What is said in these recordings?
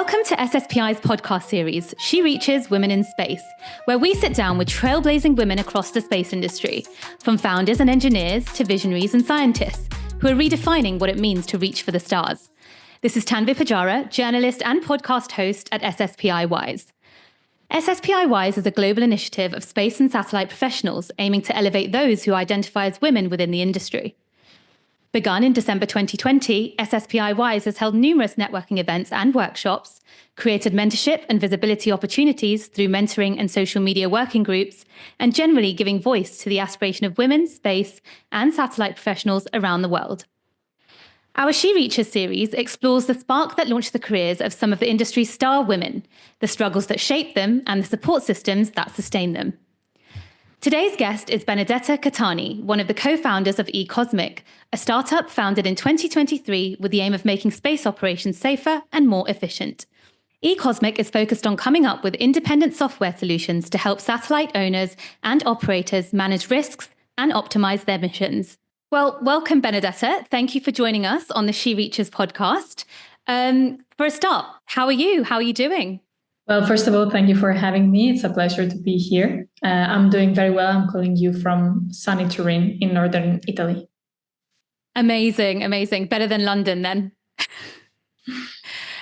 Welcome to SSPI's podcast series, She Reaches Women in Space, where we sit down with trailblazing women across the space industry, from founders and engineers to visionaries and scientists, who are redefining what it means to reach for the stars. This is Tanveer Pujara, journalist and podcast host at SSPI Wise. SSPI Wise is a global initiative of space and satellite professionals aiming to elevate those who identify as women within the industry. Begun in December 2020, SSPI Wise has held numerous networking events and workshops, created mentorship and visibility opportunities through mentoring and social media working groups, and generally giving voice to the aspiration of women, space, and satellite professionals around the world. Our She Reaches series explores the spark that launched the careers of some of the industry's star women, the struggles that shape them, and the support systems that sustain them. Today's guest is Benedetta Cattani, one of the co-founders of Ecosmic, a startup founded in 2023 with the aim of making space operations safer and more efficient. Ecosmic is focused on coming up with independent software solutions to help satellite owners and operators manage risks and optimize their missions. Well, welcome, Benedetta. Thank you for joining us on the She Reaches podcast. For a start, how are you? How are you doing? Well, first of all, thank you for having me. It's a pleasure to be here. I'm doing very well. I'm calling you from sunny Turin in northern Italy. Amazing, amazing. Better than London then.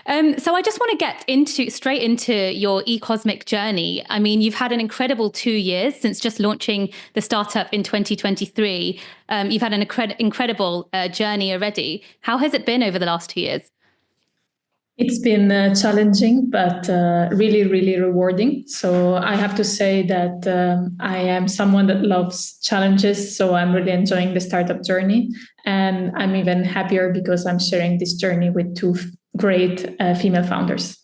So I just want to get straight into your Ecosmic journey. I mean, you've had an incredible 2 years since just launching the startup in 2023. You've had an incredible journey already. How has it been over the last 2 years? It's been challenging, but really, really rewarding. So I have to say that I am someone that loves challenges. So I'm really enjoying the startup journey. And I'm even happier because I'm sharing this journey with two great female founders.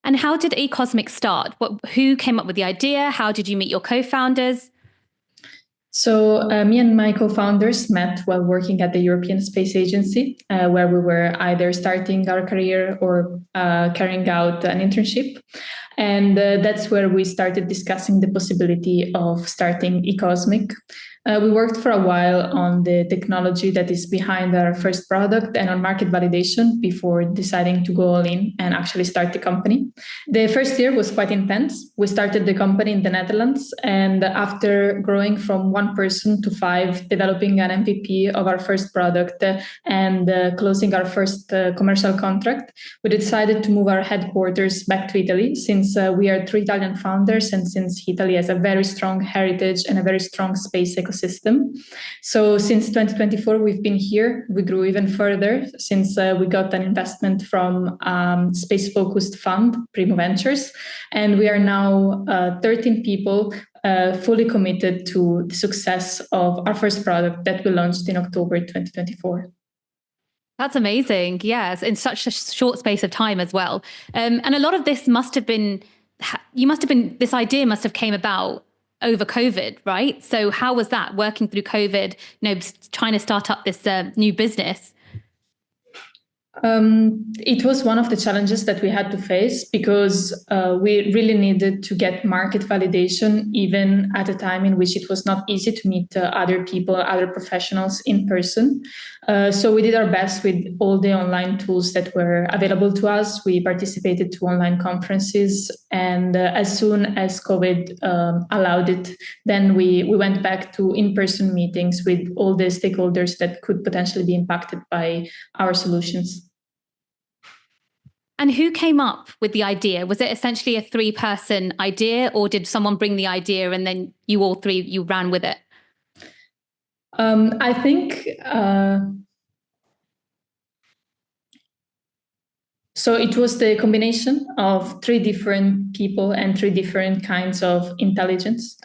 And how did Ecosmic start? Who came up with the idea? How did you meet your co-founders? So me and my co-founders met while working at the European Space Agency, where we were either starting our career or carrying out an internship. And that's where we started discussing the possibility of starting Ecosmic. We worked for a while on the technology that is behind our first product and on market validation before deciding to go all in and actually start the company. The first year was quite intense. We started the company in the Netherlands, and after growing from 1 person to 5, developing an MVP of our first product and closing our first commercial contract, we decided to move our headquarters back to Italy since we are 3 Italian founders and since Italy has a very strong heritage and a very strong space ecosystem. So since 2024, we've been here. We grew even further since we got an investment from space-focused fund, Primo Ventures. And we are now 13 people fully committed to the success of our first product that we launched in October 2024. That's amazing. Yes, in such a short space of time as well. And a lot of this this idea must have came about over COVID, right? So how was that working through COVID, trying to start up this new business? It was one of the challenges that we had to face because we really needed to get market validation, even at a time in which it was not easy to meet other people, other professionals in person. So we did our best with all the online tools that were available to us. We participated to online conferences, and as soon as COVID allowed it, then we went back to in-person meetings with all the stakeholders that could potentially be impacted by our solutions. And who came up with the idea? Was it essentially a 3-person idea, or did someone bring the idea and then you ran with it? I think so. It was the combination of 3 different people and 3 different kinds of intelligence.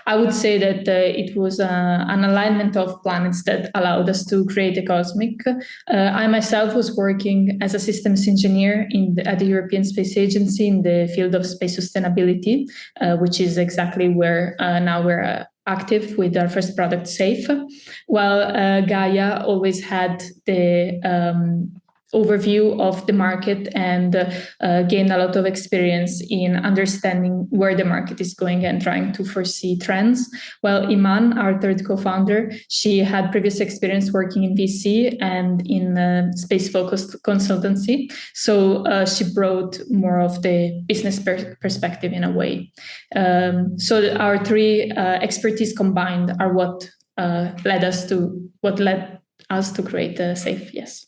I would say that it was an alignment of planets that allowed us to create Ecosmic. I myself was working as a systems engineer at the European Space Agency in the field of space sustainability, which is exactly where now we're active with our first product, Safe. While Gaia always had the overview of the market and gained a lot of experience in understanding where the market is going and trying to foresee trends. While Iman, our third co-founder, she had previous experience working in VC and in space-focused consultancy. So she brought more of the business perspective in a way. So our three expertise combined are what led us to create Safe. Yes.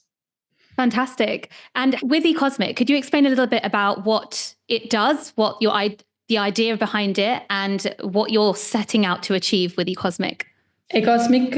Fantastic. And with Ecosmic, could you explain a little bit about what it does, what the idea behind it, and what you're setting out to achieve with Ecosmic? Ecosmic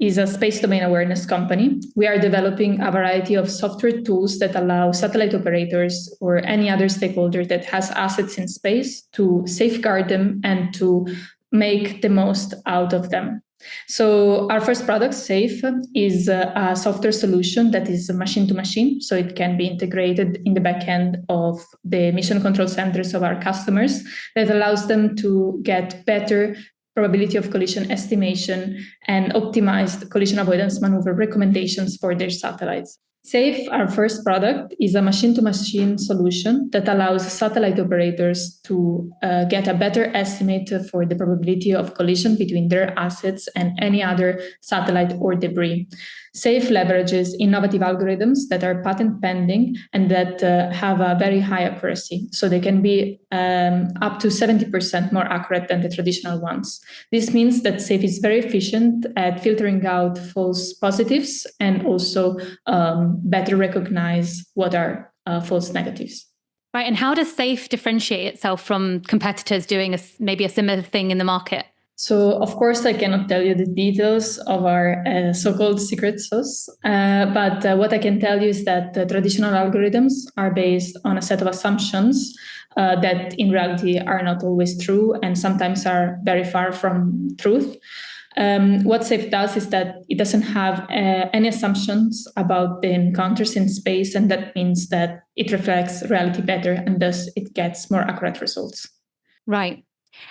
is a space domain awareness company. We are developing a variety of software tools that allow satellite operators or any other stakeholder that has assets in space to safeguard them and to make the most out of them. So our first product, Safe, is a software solution that is machine to machine. So it can be integrated in the back end of the mission control centers of our customers that allows them to get better probability of collision estimation and optimized collision avoidance maneuver recommendations for their satellites. Safe, our first product, is a machine-to-machine solution that allows satellite operators to get a better estimate for the probability of collision between their assets and any other satellite or debris. Safe leverages innovative algorithms that are patent pending and that have a very high accuracy. So they can be up to 70% more accurate than the traditional ones. This means that Safe is very efficient at filtering out false positives and also better recognize what are false negatives. Right. And how does Safe differentiate itself from competitors doing maybe a similar thing in the market? So, of course, I cannot tell you the details of our so-called secret sauce. But what I can tell you is that the traditional algorithms are based on a set of assumptions that in reality are not always true and sometimes are very far from truth. What Safe does is that it doesn't have any assumptions about the encounters in space, and that means that it reflects reality better and thus it gets more accurate results. Right.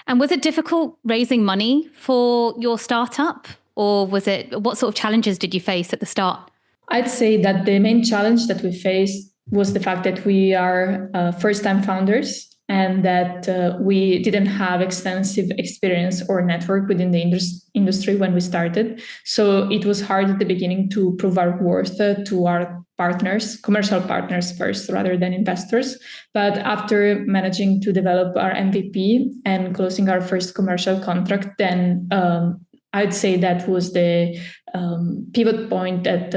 And was it difficult raising money for your startup, or what sort of challenges did you face at the start? I'd say that the main challenge that we faced was the fact that we are first-time founders and that we didn't have extensive experience or network within the industry when we started. So it was hard at the beginning to prove our worth to our partners, commercial partners first, rather than investors. But after managing to develop our MVP and closing our first commercial contract, then I'd say that was the pivot point that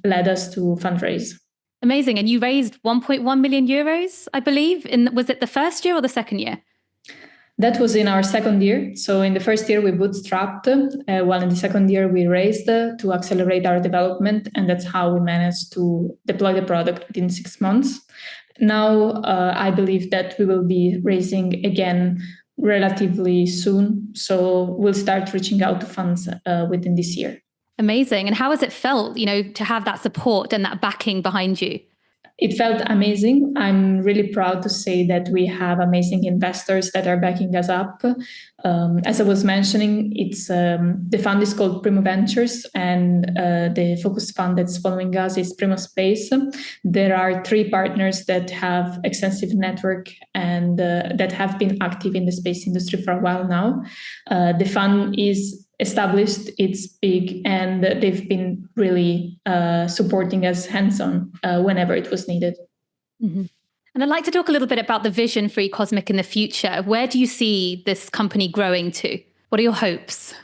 led us to fundraise. Amazing. And you raised 1.1 million euros, I believe. Was it the first year or the second year? That was in our second year. So in the first year, we bootstrapped, while in the second year, we raised to accelerate our development. And that's how we managed to deploy the product within 6 months. Now, I believe that we will be raising again relatively soon. So we'll start reaching out to funds within this year. Amazing. And how has it felt, to have that support and that backing behind you? It felt amazing. I'm really proud to say that we have amazing investors that are backing us up. As I was mentioning, it's the fund is called Primo Ventures, and the focus fund that's following us is Primo Space. There are 3 partners that have extensive network and that have been active in the space industry for a while now. The fund is established, it's big, and they've been really supporting us hands-on whenever it was needed. Mm-hmm. And I'd like to talk a little bit about the vision for Ecosmic in the future. Where do you see this company growing to? What are your hopes?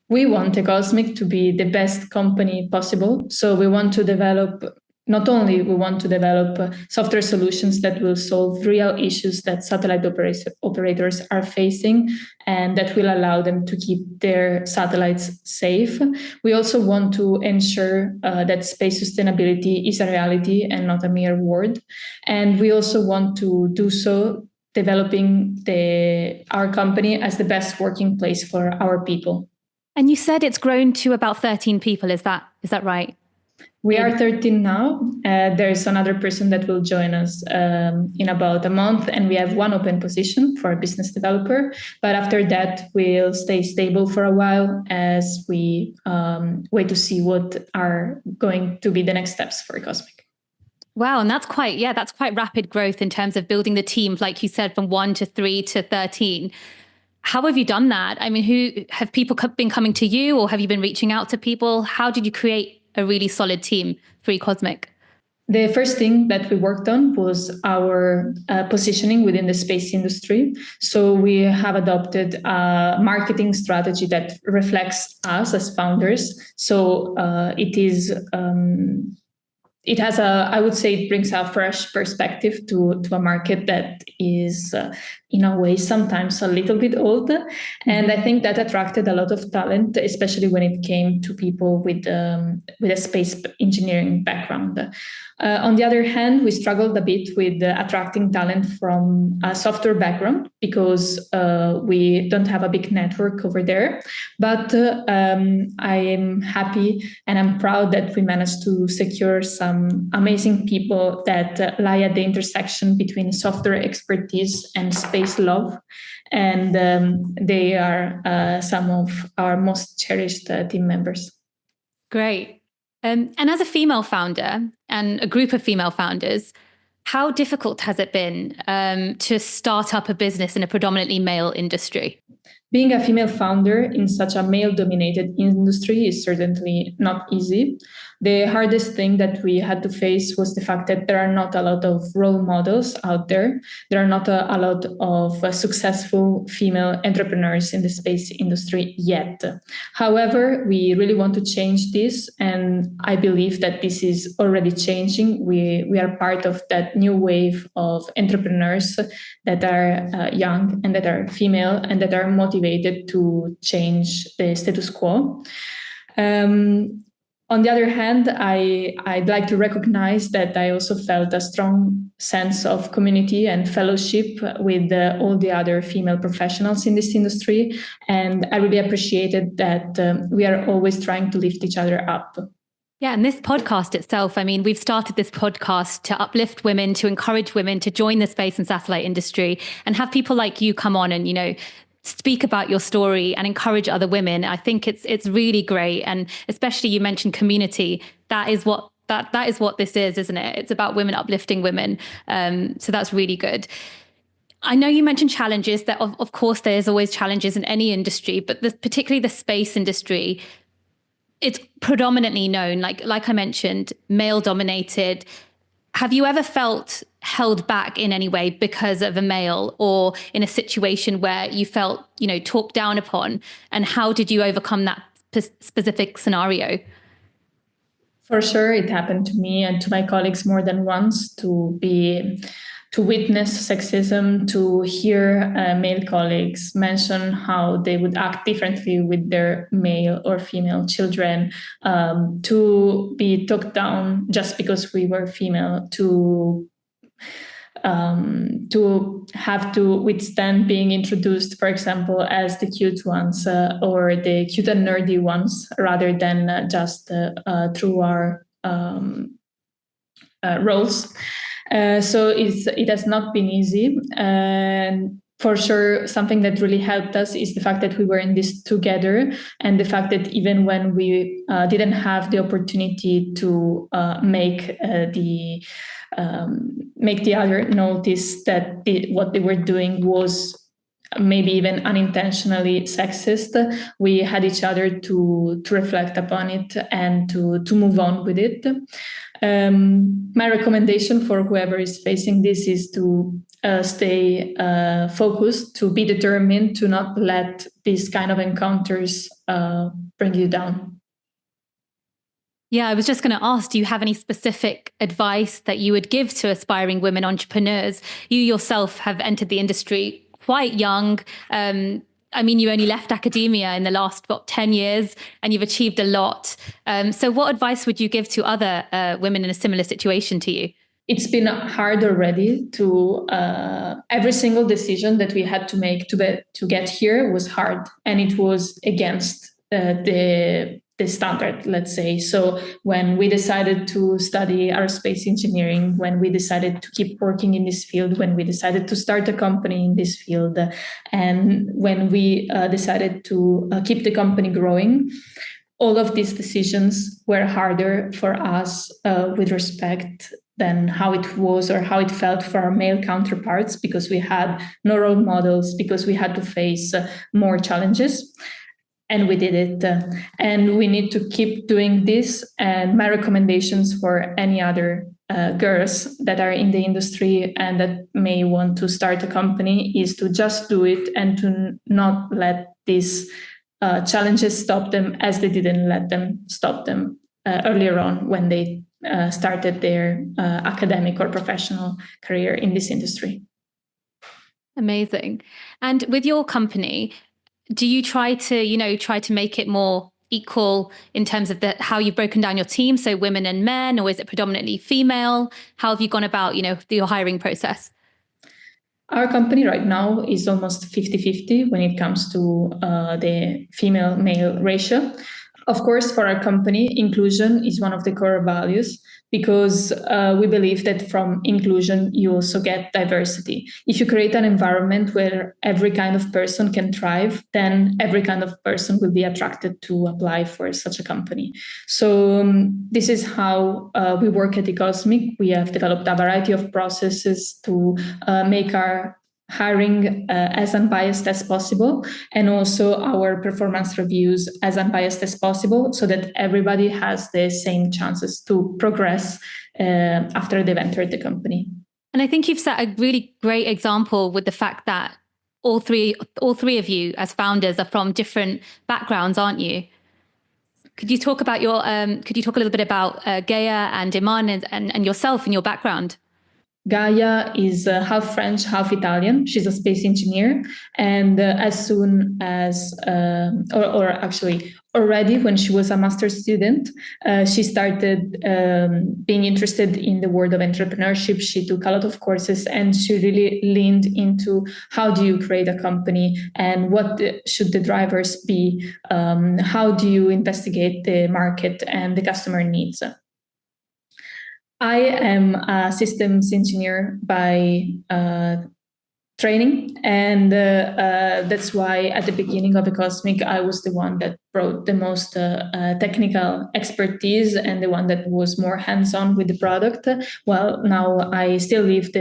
We want Ecosmic to be the best company possible. So we want to develop software solutions that will solve real issues that satellite operators are facing and that will allow them to keep their satellites safe. We also want to ensure that space sustainability is a reality and not a mere word. And we also want to do so developing our company as the best working place for our people. And you said it's grown to about 13 people. Is that right? We are 13 now. There's another person that will join us in about a month, and we have 1 open position for a business developer. But after that, we'll stay stable for a while as we wait to see what are going to be the next steps for Ecosmic. Wow. And that's quite rapid growth in terms of building the team, like you said, from 1 to 3 to 13. How have you done that? I mean, who have people been coming to you, or have you been reaching out to people? How did you create a really solid team for Ecosmic? The first thing that we worked on was our positioning within the space industry. So we have adopted a marketing strategy that reflects us as founders. So it has I would say it brings a fresh perspective to a market that is in a way sometimes a little bit old. And I think that attracted a lot of talent, especially when it came to people with a space engineering background. On the other hand, we struggled a bit with attracting talent from a software background because we don't have a big network over there. But I am happy and I'm proud that we managed to secure some amazing people that lie at the intersection between software expertise and space love. And they are some of our most cherished team members. Great. And as a female founder and a group of female founders, how difficult has it been to start up a business in a predominantly male industry? Being a female founder in such a male-dominated industry is certainly not easy. The hardest thing that we had to face was the fact that there are not a lot of role models out there. There are not a lot of successful female entrepreneurs in the space industry yet. However, we really want to change this, and I believe that this is already changing. We are part of that new wave of entrepreneurs that are young and that are female and that are motivated to change the status quo. On the other hand, I'd like to recognize that I also felt a strong sense of community and fellowship with all the other female professionals in this industry. And I really appreciated that we are always trying to lift each other up. Yeah, and this podcast itself, I mean, we've started this podcast to uplift women, to encourage women to join the space and satellite industry, and have people like you come on and, speak about your story and encourage other women. I think it's really great. And especially you mentioned community. That is what this is, isn't it? It's about women uplifting women. So that's really good. I know you mentioned challenges. That of course there's always challenges in any industry, but particularly the space industry, it's predominantly known, like I mentioned, male dominated. Have you ever felt held back in any way because of a male, or in a situation where you felt, talked down upon? And how did you overcome that specific scenario? For sure, it happened to me and to my colleagues more than once to witness sexism, to hear male colleagues mention how they would act differently with their male or female children, to be talked down just because we were female, to have to withstand being introduced, for example, as the cute ones or the cute and nerdy ones, rather than just through our roles. So it has not been easy. And for sure, something that really helped us is the fact that we were in this together, and the fact that even when we didn't have the opportunity to make the other notice that what they were doing was maybe even unintentionally sexist, we had each other to reflect upon it and to move on with it. My recommendation for whoever is facing this is to stay focused, to be determined, to not let these kind of encounters bring you down. Yeah, I was just going to ask, do you have any specific advice that you would give to aspiring women entrepreneurs? You yourself have entered the industry quite young. I mean, you only left academia in the last 10 years, and you've achieved a lot. So what advice would you give to other women in a similar situation to you? It's been hard already to every single decision that we had to make to get here was hard, and it was against the standard, let's say. So when we decided to study aerospace engineering, when we decided to keep working in this field, when we decided to start a company in this field, and when we decided to keep the company growing, all of these decisions were harder for us with respect than how it was or how it felt for our male counterparts, because we had no role models, because we had to face more challenges. And we did it. And we need to keep doing this. And my recommendations for any other girls that are in the industry and that may want to start a company is to just do it and to not let these challenges stop them, as they didn't let them stop them earlier on when they started their academic or professional career in this industry. Amazing. And with your company, do you try to make it more equal in terms of how you've broken down your team, so women and men, or is it predominantly female? How have you gone about, your hiring process? Our company right now is almost 50-50 when it comes to the female-male ratio. Of course, for our company, inclusion is one of the core values, because we believe that from inclusion, you also get diversity. If you create an environment where every kind of person can thrive, then every kind of person will be attracted to apply for such a company. So this is how we work at Ecosmic. We have developed a variety of processes to make our hiring as unbiased as possible, and also our performance reviews as unbiased as possible, so that everybody has the same chances to progress after they've entered the company. And I think you've set a really great example with the fact that all three of you as founders are from different backgrounds, aren't you? Could you talk about could you talk a little bit about Gaia and Iman and yourself and your background? Gaia is half French, half Italian. She's a space engineer. And as soon as, or actually already when she was a master's student, she started being interested in the world of entrepreneurship. She took a lot of courses and she really leaned into how do you create a company and what should the drivers be? How do you investigate the market and the customer needs? I am a systems engineer by training, and that's why at the beginning of Ecosmic, I was the one that brought the most technical expertise and the one that was more hands-on with the product. Well, now I still lead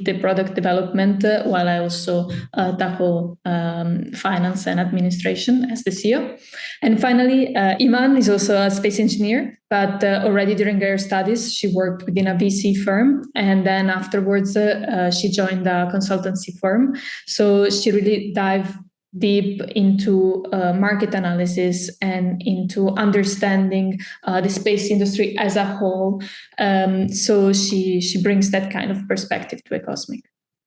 the product development while I also tackle finance and administration as the CEO. And finally, Iman is also a space engineer, but already during her studies, she worked within a VC firm. And then afterwards, she joined a consultancy firm. So she really dived deep into market analysis and into understanding the space industry as a whole. So she brings that kind of perspective to Ecosmic.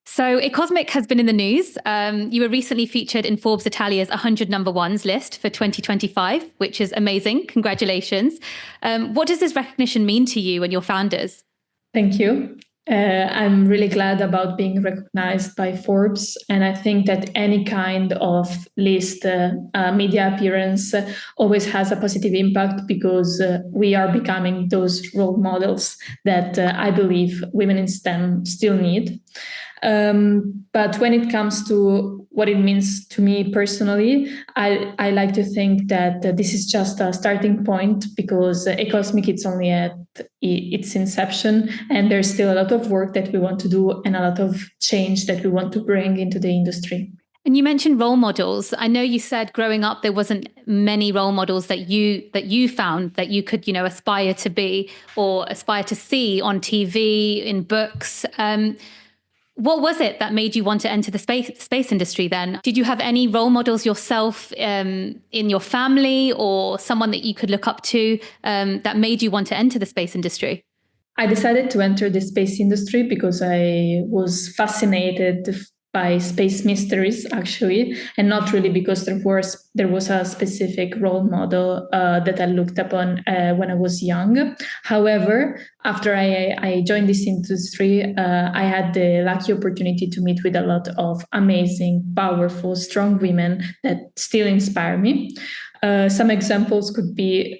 So Ecosmic has been in the news. You were recently featured in Forbes Italia's 100 number ones list for 2025, which is amazing. Congratulations. What does this recognition mean to you and your founders? Thank you. I'm really glad about being recognized by Forbes. And I think that any kind of list, media appearance always has a positive impact, because we are becoming those role models that I believe women in STEM still need. But when it comes to what it means to me personally, I like to think that this is just a starting point, because Ecosmic, it's only at its inception, and there's still a lot of work that we want to do and a lot of change that we want to bring into the industry. And you mentioned role models. I know you said growing up there wasn't many role models that you found that you could, aspire to be or aspire to see on TV, in books. What was it that made you want to enter the space industry then? Did you have any role models yourself in your family, or someone that you could look up to that made you want to enter the space industry? I decided to enter the space industry because I was fascinated by space mysteries, actually, and not really because there was a specific role model that I looked upon when I was young. However, after I joined this industry, I had the lucky opportunity to meet with a lot of amazing, powerful, strong women that still inspire me. Some examples could be,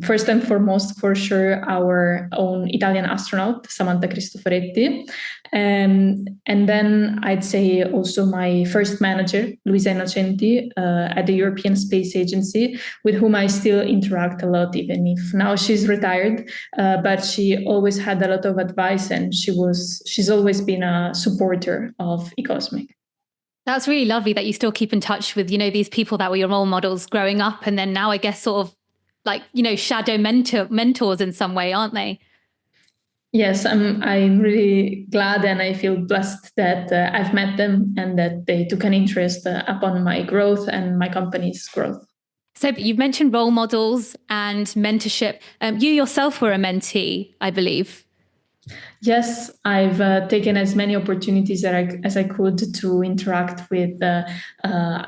first and foremost, for sure, our own Italian astronaut, Samantha Cristoforetti. And then I'd say also my first manager, Luisa Innocenti, at the European Space Agency, with whom I still interact a lot, even if now she's retired. But she always had a lot of advice, and she's always been a supporter of Ecosmic. That's really lovely that you still keep in touch with, these people that were your role models growing up. And then now I guess sort of like, shadow mentors in some way, aren't they? Yes, I'm really glad and I feel blessed that I've met them and that they took an interest upon my growth and my company's growth. So you've mentioned role models and mentorship. You yourself were a mentee, I believe. Yes, I've taken as many opportunities as I could to interact with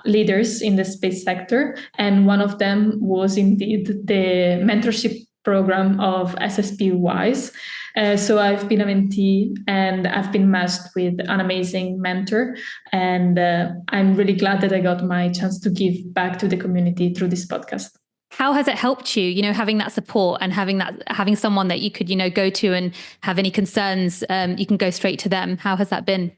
leaders in the space sector. And one of them was indeed the mentorship program of SSP WISE. So I've been a mentee and I've been matched with an amazing mentor. And I'm really glad that I got my chance to give back to the community through this podcast. How has it helped you, having that support and having someone that you could, go to and have any concerns, you can go straight to them. How has that been?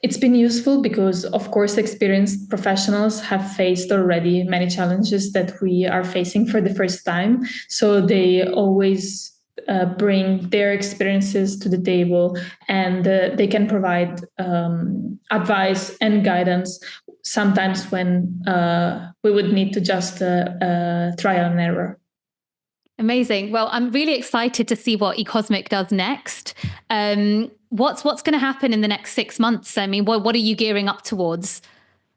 It's been useful because, of course, experienced professionals have faced already many challenges that we are facing for the first time. So they always bring their experiences to the table, and they can provide advice and guidance sometimes when we would need to just trial and error. Amazing. Well, I'm really excited to see what Ecosmic does next. What's going to happen in the next 6 months? I mean, what are you gearing up towards?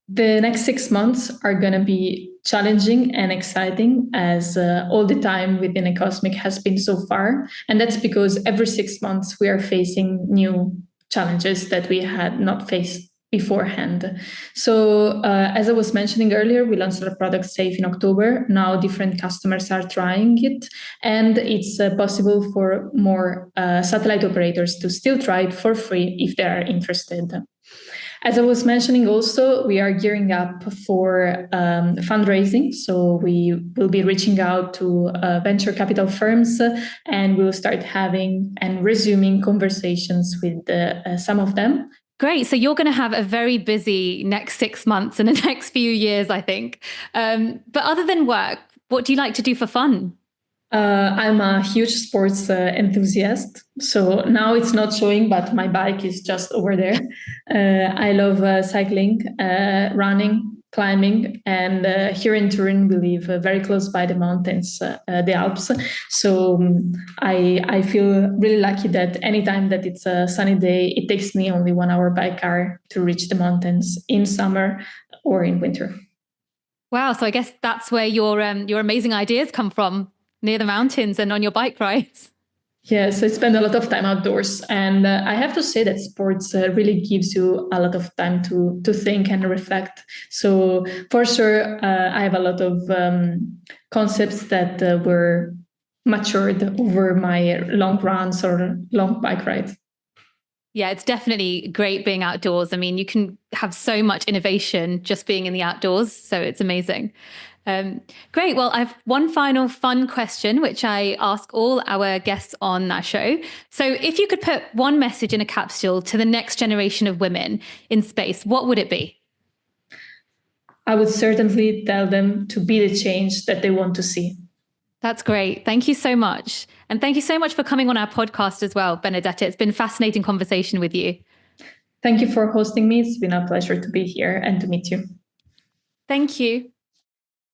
The next 6 months are going to be challenging and exciting, as all the time within Ecosmic has been so far. And that's because every 6 months we are facing new challenges that we had not faced beforehand. So as I was mentioning earlier, we launched our product Safe in October. Now different customers are trying it, and it's possible for more satellite operators to still try it for free if they are interested. As I was mentioning also, we are gearing up for fundraising. So we will be reaching out to venture capital firms, and we will start having and resuming conversations with some of them. Great. So you're going to have a very busy next 6 months and the next few years, I think. But other than work, what do you like to do for fun? I'm a huge sports enthusiast. So now it's not showing, but my bike is just over there. I love cycling, running, climbing. And here in Turin, we live very close by the mountains, the Alps. So I feel really lucky that anytime that it's a sunny day, it takes me only 1 hour by car to reach the mountains in summer or in winter. Wow. So I guess that's where your amazing ideas come from, near the mountains and on your bike rides. Yes, I spend a lot of time outdoors, and I have to say that sports really gives you a lot of time to think and reflect. So for sure, I have a lot of concepts that were matured over my long runs or long bike rides. Yeah, it's definitely great being outdoors. I mean, you can have so much innovation just being in the outdoors. So it's amazing. Great. Well, I have one final fun question, which I ask all our guests on our show. So if you could put one message in a capsule to the next generation of women in space, what would it be? I would certainly tell them to be the change that they want to see. That's great. Thank you so much. And thank you so much for coming on our podcast as well, Benedetta. It's been a fascinating conversation with you. Thank you for hosting me. It's been a pleasure to be here and to meet you. Thank you.